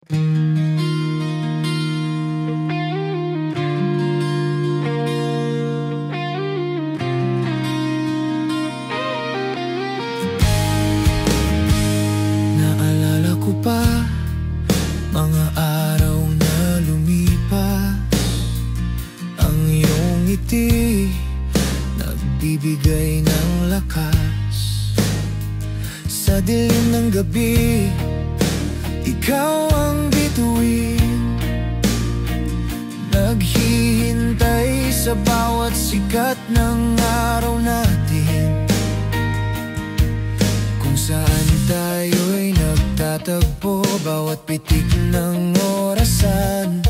Naalala ko pa mga araw na lumipas, ang iyong ngiti nagbibigay ng lakas. Sa dilim ng gabi, ikaw ang bituin, naghihintay sa bawat sikat ng araw natin, kung saan tayo'y nagtatagpo bawat pitik ng orasan.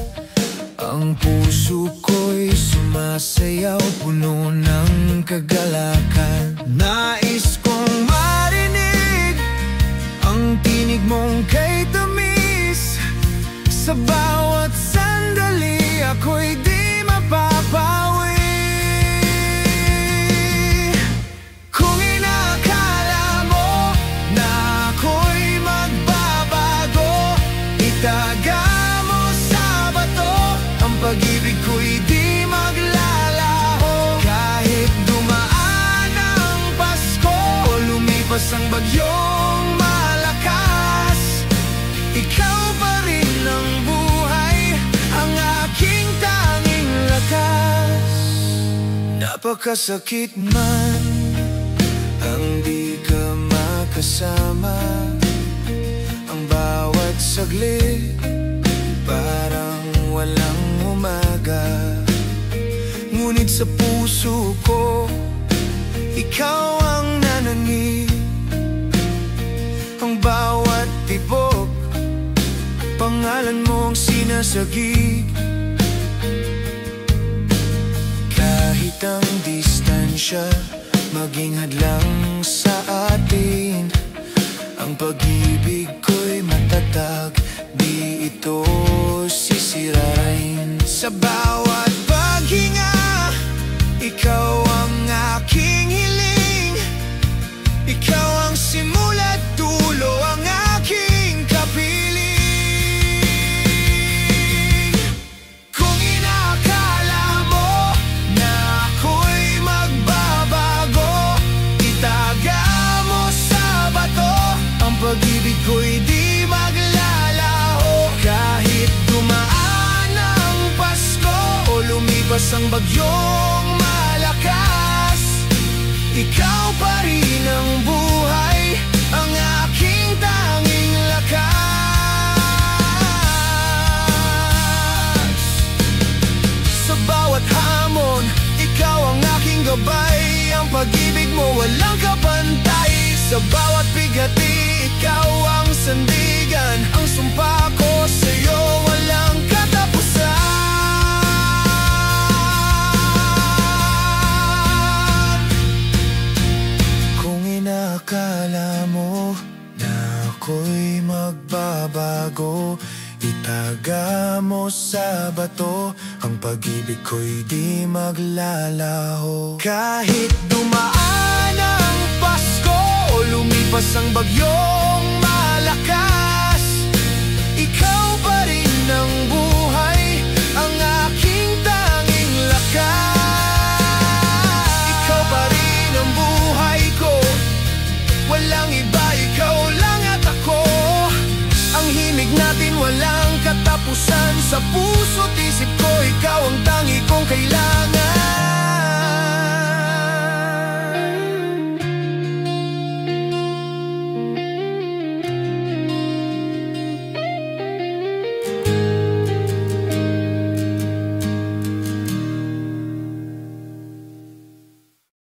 Ang puso ko'y sumasayaw, puno ng kagalakan. Nais kong marinig ang tinig mong kay tamis. Sa bawat sandali ako'y di mapapawi. Kung inakala mo na ako'y magbabago, itaga mo sa bato, ang pag-ibig ko'y di maglalaho. Kahit dumaan ang Pasko o lumipas ang bagyong malakas, ikaw pa rin ang buhay, ang aking tanging lakas. Napakasakit man ang di ka makasama, ang bawat saglit parang walang umaga. Ngunit sa puso ko, ikaw ang nanangin. Ang bawat tibok, pangalan mo ang sinasagig. Kahit ang distansya maging hadlang sa atin, ang pag-ibig ko'y matatag, di ito sisirain. Sa bawat paghinga, ikaw ang aking hiling. Ikaw ang simula't dulo, ang aking kapiling. Kung inakala mo na ako'y magbabago, itaga mo sa bato, ang pag-ibig ko'y di maglalaho. Kahit dumaan ang Pasko o lumipas ang bagyong malakas, ikaw pa rin ang buhay, ang aking tanging lakas. Sa bawat hamon, ikaw ang aking gabay, ang pag-ibig mo walang kapantay. Sa bawat bighati, ikaw ang sandigan, ang sumpa ko sa'yo walang katapusan. Kung inakala mo na ako'y magbabago, itaga mo sa bato, ang pag-ibig ko'y di maglalaho. Kahit dumaan ang Pasko o lumipas ang bagyong